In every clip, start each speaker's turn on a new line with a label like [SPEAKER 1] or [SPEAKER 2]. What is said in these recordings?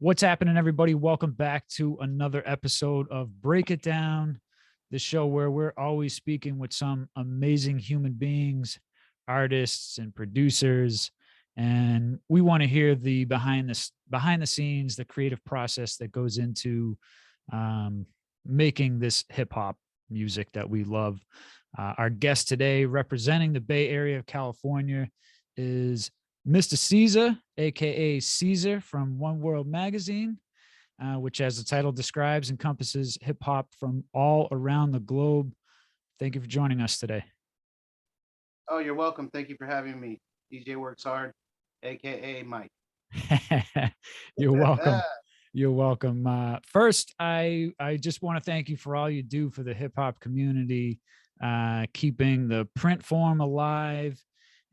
[SPEAKER 1] What's happening, everybody? Welcome back to another episode of Break It Down, the show where we're always speaking with some amazing human beings, artists, and producers. And we want to hear the behind the scenes, the creative process that goes into making this hip hop music that we love. Our guest today, representing the Bay Area of California, is Mr. Cesar, aka Cesar from One World Magazine, which, as the title describes, encompasses hip hop from all around the globe. Thank you for joining us today.
[SPEAKER 2] Oh, you're welcome. Thank you for having me. DJ WorksHard, aka Mike.
[SPEAKER 1] You're welcome. You're welcome. First, I just want to thank you for all you do for the hip hop community, keeping the print form alive.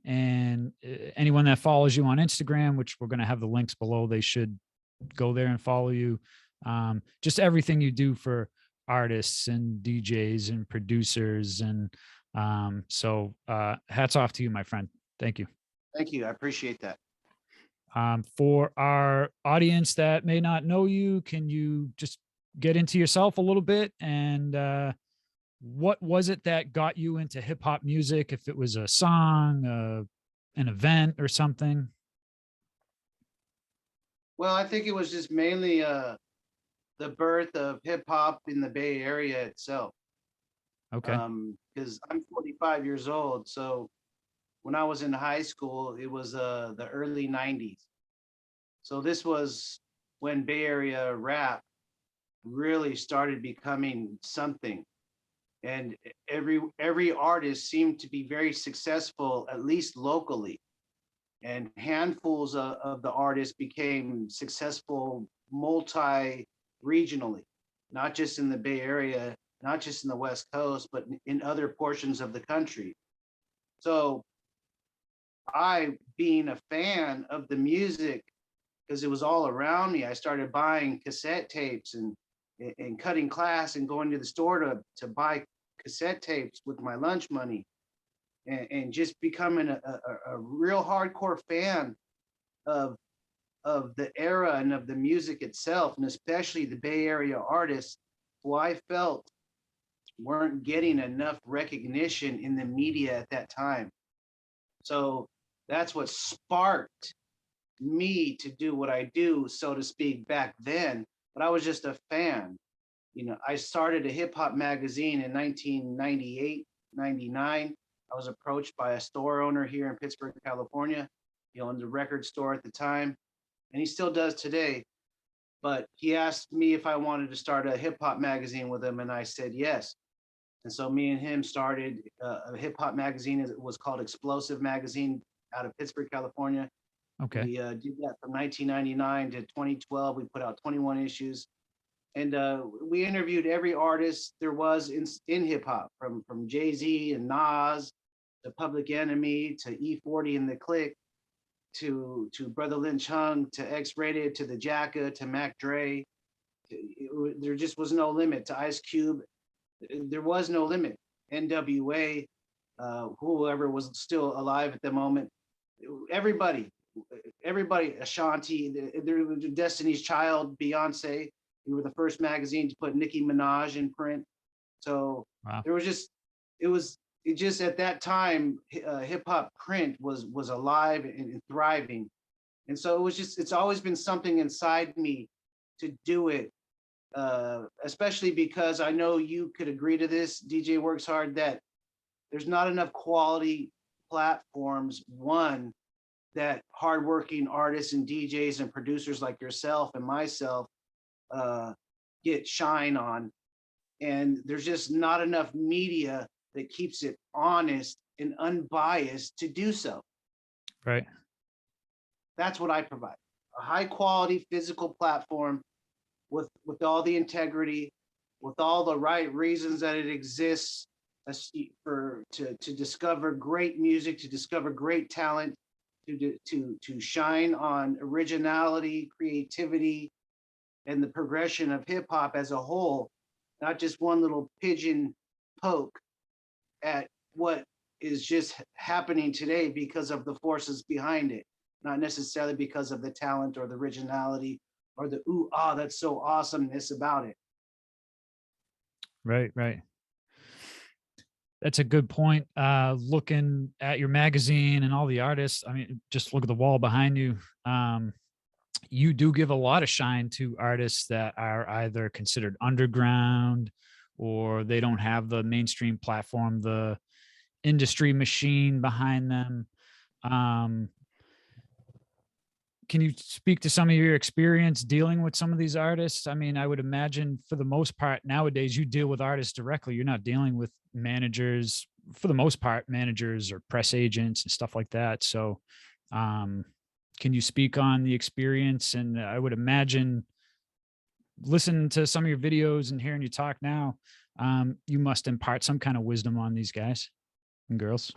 [SPEAKER 1] And anyone that follows you on Instagram, which we're going to have the links below, they should go there and follow you. Just everything you do for artists and DJs and producers. And so hats off to you, my friend. Thank you.
[SPEAKER 2] Thank you. I appreciate that.
[SPEAKER 1] For our audience that may not know you, can you just get into yourself a little bit and what was it that got you into hip hop music? If it was a song, an event or something?
[SPEAKER 2] Well, I think it was just mainly the birth of hip hop in the Bay Area itself.
[SPEAKER 1] Okay.
[SPEAKER 2] Because I'm 45 years old. So when I was in high school, it was the early 90s. So this was when Bay Area rap really started becoming something. And every artist seemed to be very successful, at least locally. And handfuls of the artists became successful multi-regionally, not just in the Bay Area, not just in the West Coast, but in other portions of the country. So I, being a fan of the music, because it was all around me, I started buying cassette tapes and cutting class and going to the store to buy cassette tapes with my lunch money and just becoming a real hardcore fan of the era and of the music itself, and especially the Bay Area artists who I felt weren't getting enough recognition in the media at that time. So that's what sparked me to do what I do, so to speak, back then. But I was just a fan. You know, I started a hip hop magazine in 1998, 99. I was approached by a store owner here in Pittsburgh, California. He owned a record store at the time, and he still does today. But he asked me if I wanted to start a hip hop magazine with him, and I said yes. And so me and him started a hip hop magazine. It was called Explosive Magazine out of Pittsburgh, California.
[SPEAKER 1] Okay.
[SPEAKER 2] We did that from 1999 to 2012. We put out 21 issues. And we interviewed every artist there was in hip hop, from Jay-Z and Nas to Public Enemy to E40 and the Click to Brother Lynch Hung to X-Rated to the Jacka to Mac Dre. There just was no limit to Ice Cube. There was no limit. NWA, whoever was still alive at the moment, everybody, Ashanti, Destiny's Child, Beyonce. We were the first magazine to put Nicki Minaj in print. So wow. It just at that time, hip hop print was alive and thriving. And so it's always been something inside me to do it, especially because I know you could agree to this, DJ WorksHard, that there's not enough quality platforms, one, that hardworking artists and DJs and producers like yourself and myself get shine on. And there's just not enough media that keeps it honest and unbiased to do so.
[SPEAKER 1] Right.
[SPEAKER 2] That's what I provide. A high quality physical platform with all the integrity, with all the right reasons that it exists to discover great music, to discover great talent, to shine on originality, creativity, and the progression of hip hop as a whole, not just one little pigeon poke at what is just happening today because of the forces behind it, not necessarily because of the talent or the originality or the ooh, ah, that's so awesomeness about it.
[SPEAKER 1] Right, right. That's a good point. Looking at your magazine and all the artists, I mean, just look at the wall behind you. You do give a lot of shine to artists that are either considered underground or they don't have the mainstream platform, the industry machine behind them. Um, can you speak to some of your experience dealing with some of these artists? I mean, I would imagine for the most part nowadays you deal with artists directly. You're not dealing with managers for the most part, managers or press agents and stuff like that. So, um, can you speak on the experience? And I would imagine listening to some of your videos and hearing you talk now, you must impart some kind of wisdom on these guys and girls.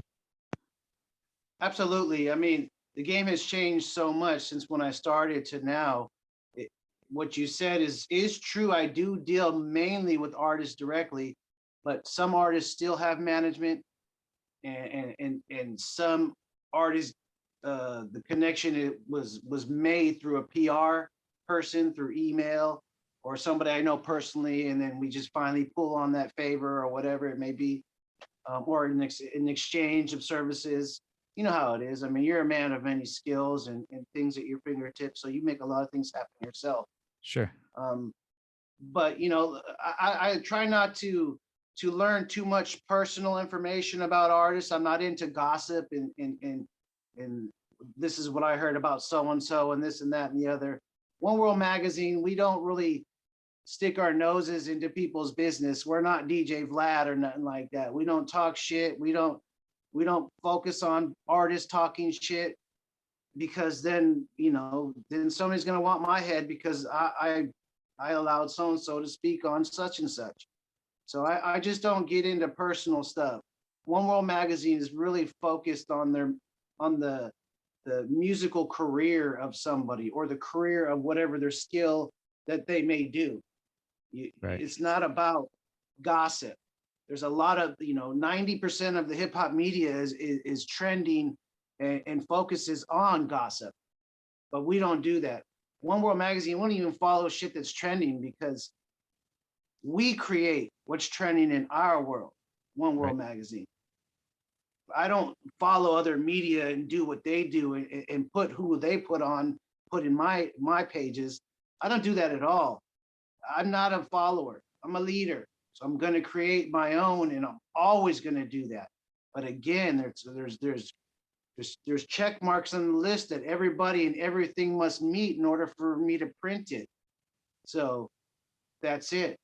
[SPEAKER 2] Absolutely. I mean, the game has changed so much since when I started to now. It, what you said is true. I do deal mainly with artists directly, but some artists still have management, and some artists, the connection it was made through a PR person through email or somebody I know personally, and then we just finally pull on that favor or whatever it may be, or in exchange of services. You know how it is. I mean, you're a man of many skills and things at your fingertips, so you make a lot of things happen yourself.
[SPEAKER 1] Sure.
[SPEAKER 2] Um, but you know, I try not to learn too much personal information about artists. I'm not into gossip and this is what I heard about so and so and this and that and the other. One World Magazine, we don't really stick our noses into people's business. We're not DJ Vlad or nothing like that. We don't talk shit. We don't focus on artists talking shit, because then, you know, then somebody's gonna want my head because I allowed so and so to speak on such and such. So I just don't get into personal stuff. One World Magazine is really focused on the musical career of somebody or the career of whatever their skill that they may do.
[SPEAKER 1] Right.
[SPEAKER 2] It's not about gossip. There's a lot of, 90% of the hip hop media is trending and focuses on gossip, but we don't do that. One World Magazine won't even follow shit that's trending because we create what's trending in our world. One World Magazine. I don't follow other media and do what they do and put who they put in my pages. I don't do that at all. I'm not a follower. I'm a leader. So I'm going to create my own, and I'm always going to do that. But again, there's check marks on the list that everybody and everything must meet in order for me to print it. So that's it.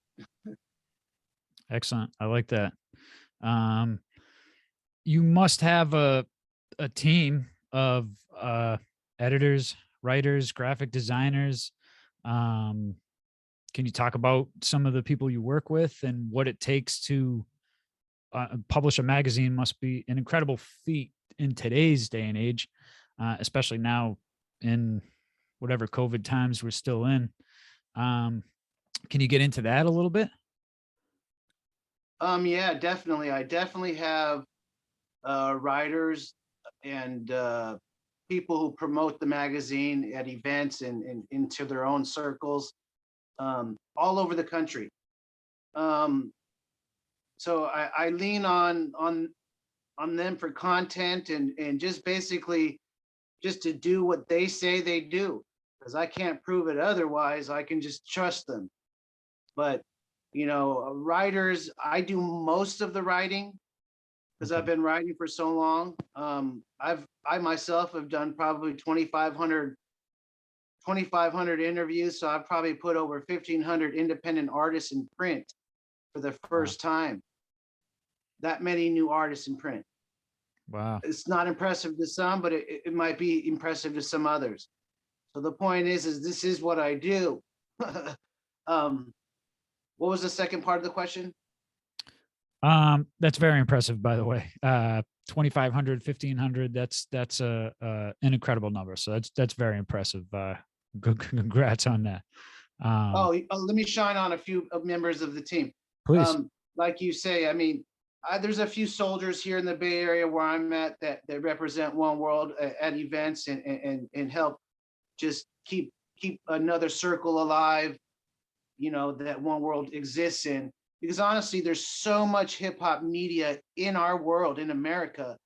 [SPEAKER 1] Excellent. I like that. You must have a team of editors, writers, graphic designers. Can you talk about some of the people you work with and what it takes to publish a magazine? Must be an incredible feat in today's day and age, especially now in whatever COVID times we're still in. Can you get into that a little bit?
[SPEAKER 2] Yeah, definitely. I definitely have writers and people who promote the magazine at events and into their own circles, all over the country. Um, so I lean on them for content and just basically just to do what they say they do, because I can't prove it otherwise. I can just trust them. But writers, I do most of the writing because I've been writing for so long. I myself have done probably 2,500 interviews, so I've probably put over 1,500 independent artists in print for the first time. That many new artists in print.
[SPEAKER 1] Wow.
[SPEAKER 2] It's not impressive to some, but it might be impressive to some others. So the point is this is what I do. What was the second part of the question?
[SPEAKER 1] That's very impressive, by the way. 2,500, 1,500. That's an incredible number. So that's very impressive. Congrats on that.
[SPEAKER 2] Let me shine on a few members of the team.
[SPEAKER 1] Please.
[SPEAKER 2] Like you say, I mean, there's a few soldiers here in the Bay Area where I'm at that represent One World at events and help just keep keep another circle alive, you know, that One World exists in. Because honestly, there's so much hip hop media in our world, in America,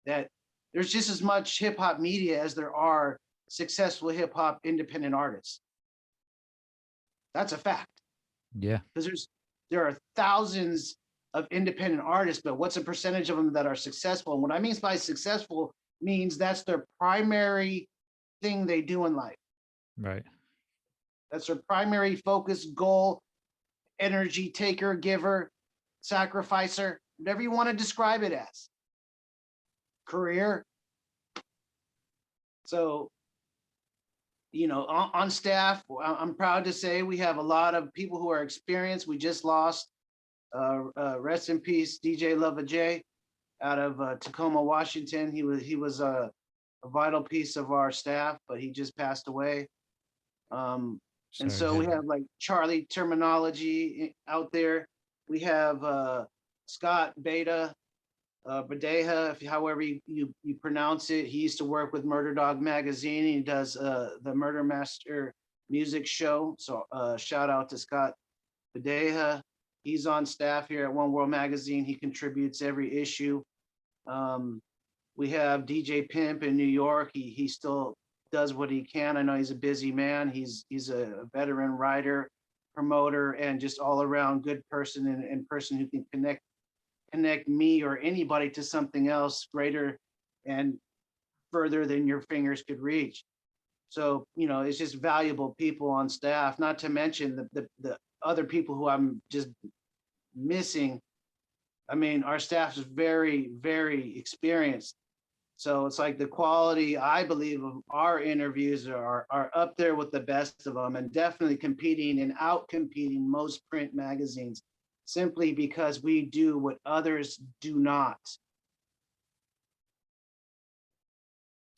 [SPEAKER 2] that there's just as much hip hop media as there are successful hip hop independent artists. That's a fact.
[SPEAKER 1] Yeah.
[SPEAKER 2] Because there are thousands of independent artists, but what's a percentage of them that are successful? And what I mean by successful means that's their primary thing they do in life.
[SPEAKER 1] Right.
[SPEAKER 2] That's their primary focus, goal, energy taker, giver, sacrificer, whatever you want to describe it as. Career. So, you know, on staff, I'm proud to say we have a lot of people who are experienced. We just lost, rest in peace, DJ Lova J out of Tacoma, Washington. He was a vital piece of our staff, but he just passed away. And so we have like Charlie Terminology out there. We have Scott Beta, Badeha, however you pronounce it. He used to work with Murder Dog Magazine. He does the Murder Master music show. So shout out to Scott Badeha. He's on staff here at One World Magazine. He contributes every issue. We have DJ Pimp in New York. He still does what he can. I know he's a busy man. He's a veteran writer, promoter, and just all around good person and person who can connect me or anybody to something else greater and further than your fingers could reach. So, you know, it's just valuable people on staff, not to mention the other people who I'm just missing. I mean, our staff is very, very experienced. So it's like the quality, I believe, of our interviews are up there with the best of them, and definitely competing and out-competing most print magazines, simply because we do what others do not.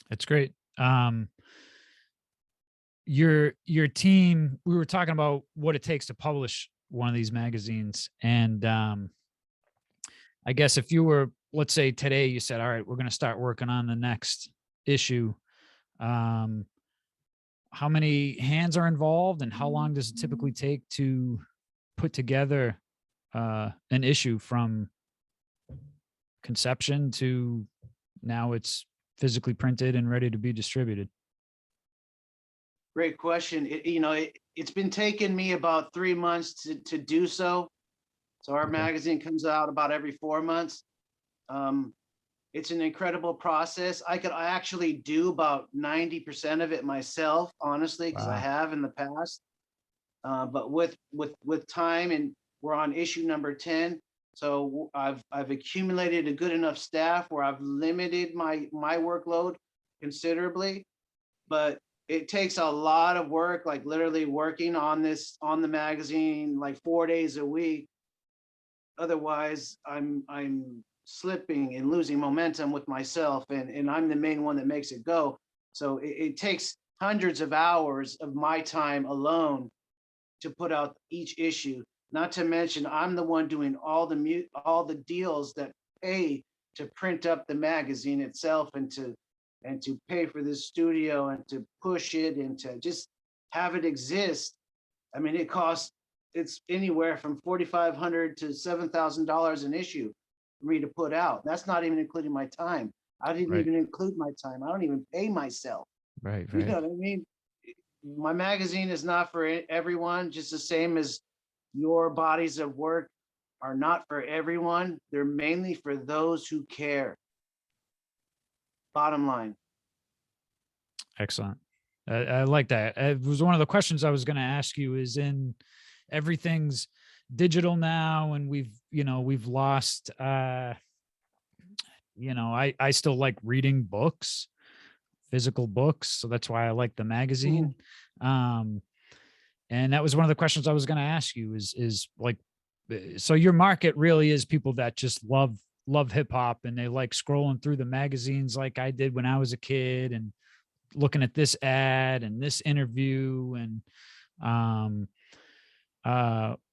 [SPEAKER 1] It's great. Your team, we were talking about what it takes to publish one of these magazines. And I guess if you were, let's say today, you said, all right, we're going to start working on the next issue. How many hands are involved, and how long does it typically take to put together an issue from conception to now it's physically printed and ready to be distributed?
[SPEAKER 2] Great question. It's been taking me about 3 months to do so. So our magazine comes out about every 4 months. It's an incredible process. I actually do about 90% of it myself, honestly, because I have in the past. But with time, and we're on issue number 10. So I've accumulated a good enough staff where I've limited my workload considerably, but it takes a lot of work, like literally working on the magazine like 4 days a week. Otherwise, I'm slipping and losing momentum with myself, and I'm the main one that makes it go. So it takes hundreds of hours of my time alone to put out each issue. Not to mention, I'm the one doing all the deals that pay to print up the magazine itself, and to pay for the studio, and to push it, and to just have it exist. I mean, it's anywhere from $4,500 to $7,000 an issue for me to put out. That's not even including my time. I didn't even include my time. I don't even pay myself.
[SPEAKER 1] Right.
[SPEAKER 2] You know what I mean? My magazine is not for everyone, just the same as your bodies of work are not for everyone. They're mainly for those who care. Bottom line.
[SPEAKER 1] Excellent. I like that. It was one of the questions I was going to ask you. Is in everything's digital now, and we've lost. I still like reading books, physical books, so that's why I like the magazine. And that was one of the questions I was going to ask you. Is like, so your market really is people that just love hip hop, and they like scrolling through the magazines like I did when I was a kid, and looking at this ad and this interview. And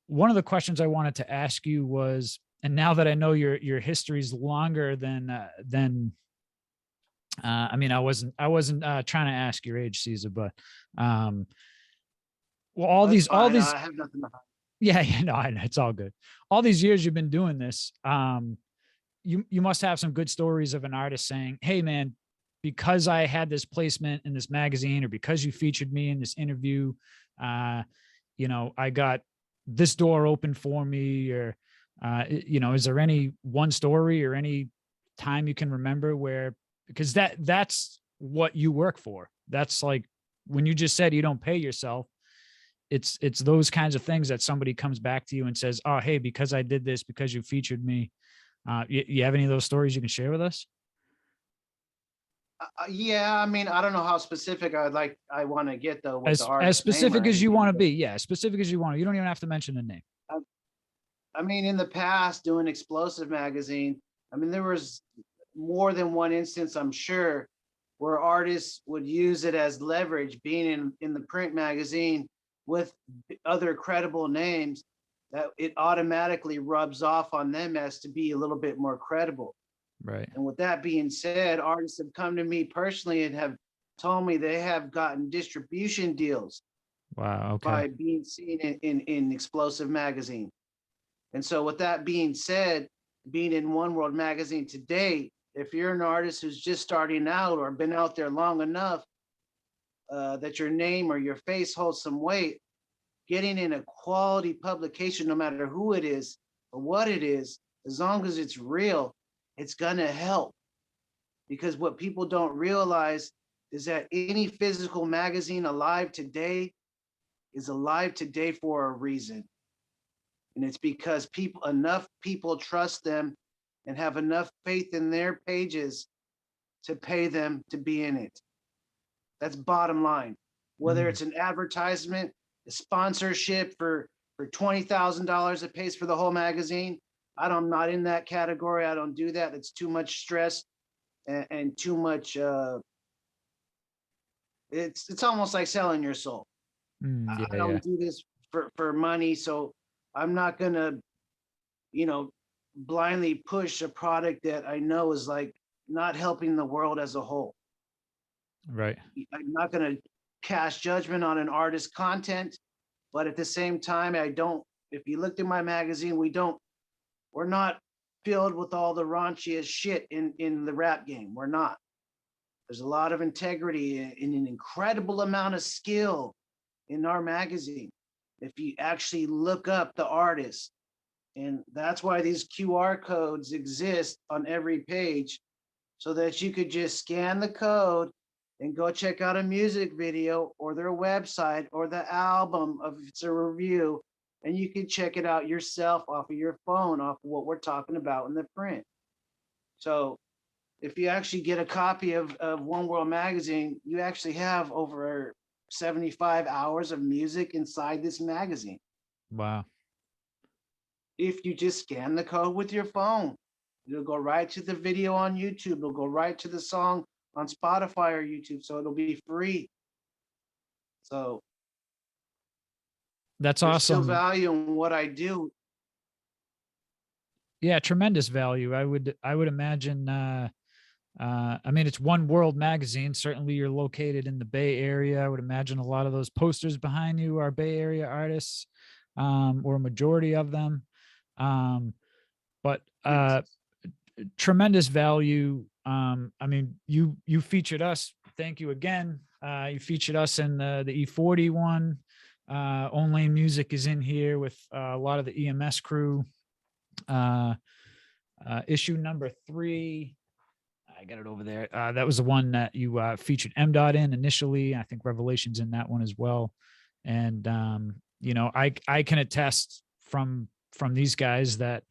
[SPEAKER 1] one of the questions I wanted to ask you was, and now that I know your history is longer than I mean, I wasn't trying to ask your age, Cesar, but well,
[SPEAKER 2] That's
[SPEAKER 1] all
[SPEAKER 2] fine.
[SPEAKER 1] these,
[SPEAKER 2] I have nothing to hide.
[SPEAKER 1] yeah, no, I know, it's all good. All these years you've been doing this, you must have some good stories of an artist saying, "Hey, man, because I had this placement in this magazine, or because you featured me in this interview, uh, I got this door open for me." Or, is there any one story or any time you can remember where, because that's what you work for. That's like when you just said you don't pay yourself. It's those kinds of things that somebody comes back to you and says, "Oh, hey, because I did this, because you featured me." You have any of those stories you can share with us?
[SPEAKER 2] Yeah, I mean, I don't know how specific I want to get though with the
[SPEAKER 1] As
[SPEAKER 2] artist name or
[SPEAKER 1] specific as you
[SPEAKER 2] anything,
[SPEAKER 1] want to
[SPEAKER 2] but
[SPEAKER 1] be. Yeah, as specific as you want. You don't even have to mention the name.
[SPEAKER 2] I, I mean, in the past, doing Explosive magazine, I mean, there was more than one instance, I'm sure, where artists would use it as leverage, being in the print magazine with other credible names, that it automatically rubs off on them as to be a little bit more credible.
[SPEAKER 1] Right.
[SPEAKER 2] And with that being said, artists have come to me personally and have told me they have gotten distribution deals
[SPEAKER 1] Wow. Okay.
[SPEAKER 2] by being seen in Explosive magazine. And so, with that being said, being in One World magazine today, if you're an artist who's just starting out or been out there long enough that your name or your face holds some weight, getting in a quality publication, no matter who it is or what it is, as long as it's real, it's going to help. Because what people don't realize is that any physical magazine alive today is alive today for a reason. And it's because enough people trust them and have enough faith in their pages to pay them to be in it. That's bottom line. Whether
[SPEAKER 1] Mm,
[SPEAKER 2] it's an advertisement, a sponsorship for $20,000 it pays for the whole magazine. I'm not in that category. I don't do that. It's too much stress and too much. It's almost like selling your soul. I
[SPEAKER 1] yeah. Yeah.
[SPEAKER 2] don't do this for money, so I'm not gonna, you know, blindly push a product that I know is like not helping the world as a whole.
[SPEAKER 1] Right.
[SPEAKER 2] I'm not gonna cast judgment on an artist's content, but at the same time, I don't. If you looked at my magazine, we're not filled with all the raunchiest shit in the rap game. We're not. There's a lot of integrity and an incredible amount of skill in our magazine. If you actually look up the artist, and that's why these QR codes exist on every page, so that you could just scan the code and go check out a music video or their website or the album if it's a review, and you can check it out yourself off of your phone, off of what we're talking about in the print. So if you actually get a copy of One World magazine, you actually have over 75 hours of music inside this magazine.
[SPEAKER 1] Wow.
[SPEAKER 2] If you just scan the code with your phone, it'll go right to the video on YouTube. It'll go right to the song on Spotify or YouTube. So it'll be free. So
[SPEAKER 1] That's
[SPEAKER 2] there's still
[SPEAKER 1] awesome.
[SPEAKER 2] value in what I do.
[SPEAKER 1] Yeah, tremendous value. I would imagine. I mean, it's One World magazine. Certainly, you're located in the Bay Area. I would imagine a lot of those posters behind you are Bay Area artists, or a majority of them. But
[SPEAKER 2] Yes.
[SPEAKER 1] tremendous value. I mean, you featured us. Thank you again. You featured us in the E40 one. Own Lane Music is in here with a lot of the EMS crew. Issue number 3. I got it over there. That was the one that you featured M. Dot in initially. I think Revelation's in that one as well. And I can attest from these guys that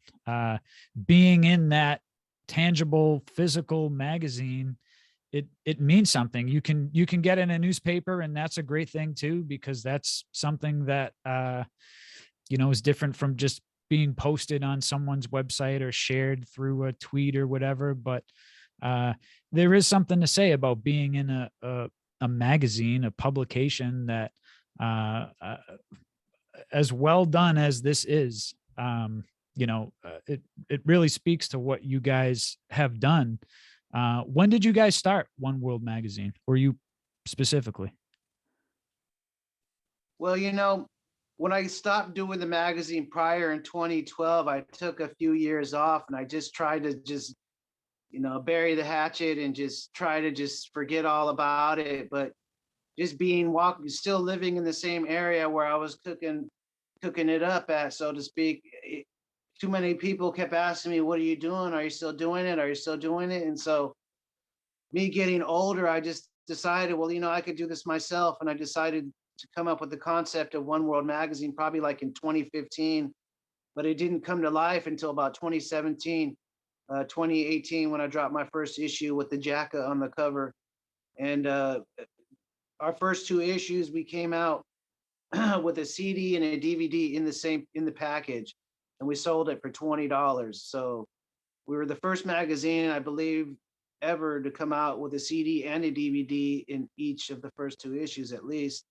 [SPEAKER 1] being in that tangible physical magazine, it means something. You can get in a newspaper, and that's a great thing too, because that's something that is different from just being posted on someone's website or shared through a tweet or whatever. But there is something to say about being in a magazine, a publication that, as well done as this is, it really speaks to what you guys have done. When did you guys start One World Magazine, or you specifically?
[SPEAKER 2] Well, when I stopped doing the magazine prior in 2012, I took a few years off and I just tried to just, bury the hatchet and just try to just forget all about it. But just still living in the same area where I was cooking it up at, so to speak. Too many people kept asking me, "What are you doing? Are you still doing it? Are you still doing it?" And so, me getting older, I just decided, well, I could do this myself, and I decided to come up with the concept of One World Magazine, probably like in 2015, but it didn't come to life until about 2017, 2018, when I dropped my first issue with the jacket on the cover. And our first two issues, we came out with a CD and a DVD in the package, and we sold it for $20. So we were the first magazine, I believe, ever to come out with a CD and a DVD in each of the first two issues, at least.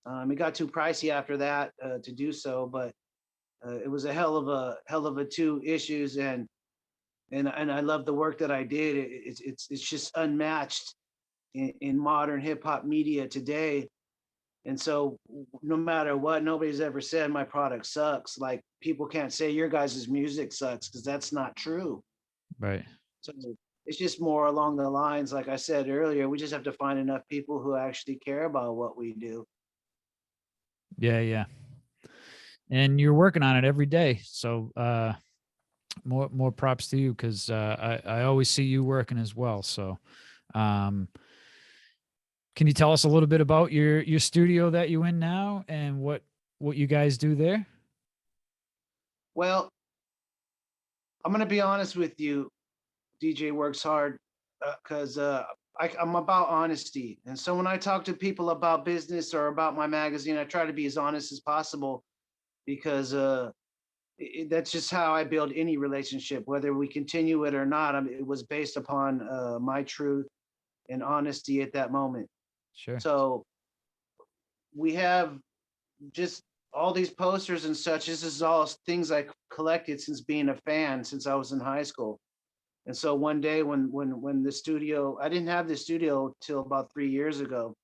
[SPEAKER 2] It got too pricey after that to do so, but it was a hell of a two issues, and I love the work that I did. It's just unmatched in modern hip hop media today. And so, no matter what, nobody's ever said my product sucks. Like, people can't say your guys' music sucks, because that's not true.
[SPEAKER 1] Right.
[SPEAKER 2] So it's just more along the lines, like I said earlier, we just have to find enough people who actually care about what we do.
[SPEAKER 1] Yeah, yeah. And you're working on it every day. So more props to you, because I always see you working as well. So um can you tell us a little bit about your studio that you in now, and what you guys do there?
[SPEAKER 2] Well, I'm gonna be honest with you, DJ Works Hard, because I'm about honesty. And so when I talk to people about business or about my magazine, I try to be as honest as possible, because that's just how I build any relationship, whether we continue it or not. I mean, it was based upon my truth and honesty at that moment.
[SPEAKER 1] Sure.
[SPEAKER 2] So we have just all these posters and such. This is all things I collected since being a fan, since I was in high school. And so one day, when the studio, I didn't have the studio till about 3 years ago,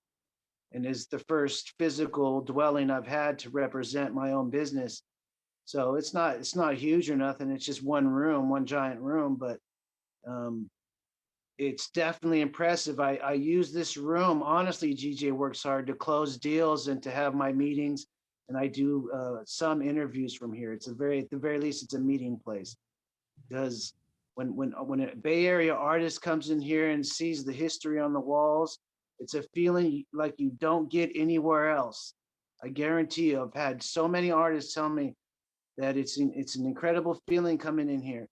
[SPEAKER 2] and is the first physical dwelling I've had to represent my own business. So it's not huge or nothing. It's just one room, one giant room, but um, it's definitely impressive. I use this room, honestly. GJ Works Hard, to close deals and to have my meetings, and I do some interviews from here. It's at the very least, it's a meeting place, because when a Bay Area artist comes in here and sees the history on the walls, it's a feeling like you don't get anywhere else. I guarantee you, I've had so many artists tell me that it's an incredible feeling coming in here,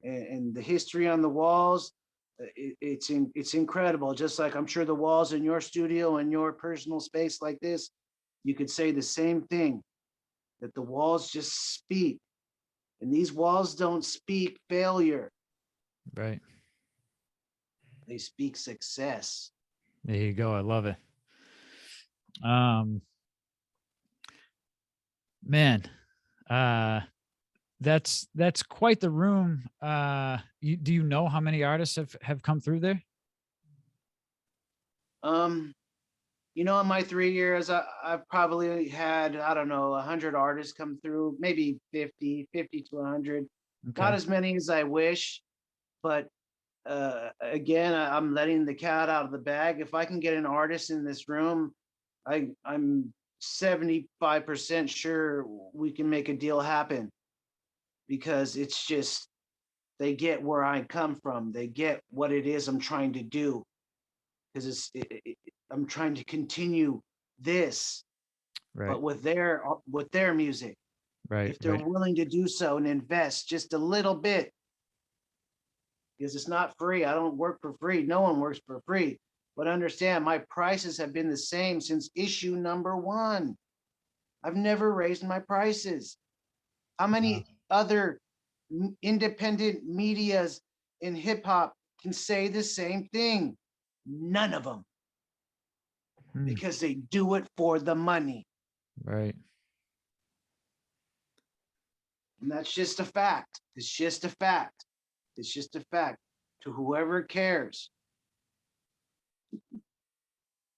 [SPEAKER 2] and the history on the walls, it's incredible. Just like I'm sure the walls in your studio and your personal space like this, you could say the same thing, that the walls just speak, and these walls don't speak failure,
[SPEAKER 1] Right.
[SPEAKER 2] they speak success.
[SPEAKER 1] There you go. I love it. Um Man, uh that's quite the room. Do you know how many artists have come through there?
[SPEAKER 2] Um, in my 3 years, I've probably had, I don't know, 100 artists come through, maybe 50 to 100. Not
[SPEAKER 1] Okay.
[SPEAKER 2] as many as I wish, but again, I'm letting the cat out of the bag. If I can get an artist in this room, I'm 75% sure we can make a deal happen, because it's just, they get where I come from. They get what it is I'm trying to do, because I'm trying to continue this,
[SPEAKER 1] Right.
[SPEAKER 2] but with their music.
[SPEAKER 1] Right.
[SPEAKER 2] If they're
[SPEAKER 1] Right.
[SPEAKER 2] willing to do so and invest just a little bit, because it's not free. I don't work for free. No one works for free. But understand, my prices have been the same since issue number one. I've never raised my prices. How
[SPEAKER 1] Wow.
[SPEAKER 2] many other independent medias in hip hop can say the same thing? None of them,
[SPEAKER 1] Hmm.
[SPEAKER 2] because they do it for the money.
[SPEAKER 1] Right.
[SPEAKER 2] And that's just a fact. It's just a fact. It's just a fact. to whoever cares.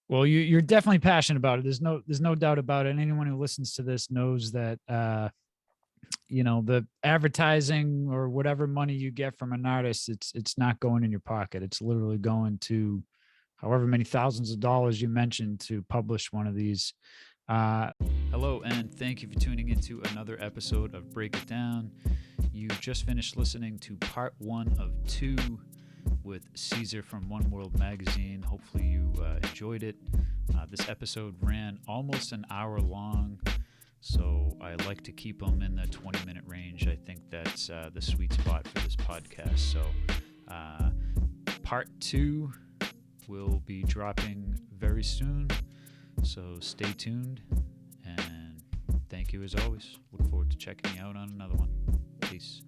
[SPEAKER 1] Well, you're definitely passionate about it. There's no doubt about it. And anyone who listens to this knows that the advertising or whatever money you get from an artist, it's not going in your pocket. It's literally going to however many thousands of dollars you mentioned to publish one of these. Hello, and thank you for tuning into another episode of Break It Down. You just finished listening to part 1 of 2 with Cesar from One World Magazine. Hopefully you enjoyed it. This episode ran almost an hour long, so I like to keep them in the 20-minute range. I think that's the sweet spot for this podcast. So part 2 will be dropping very soon, so stay tuned, and thank you as always. Look forward to checking you out on another one. Peace.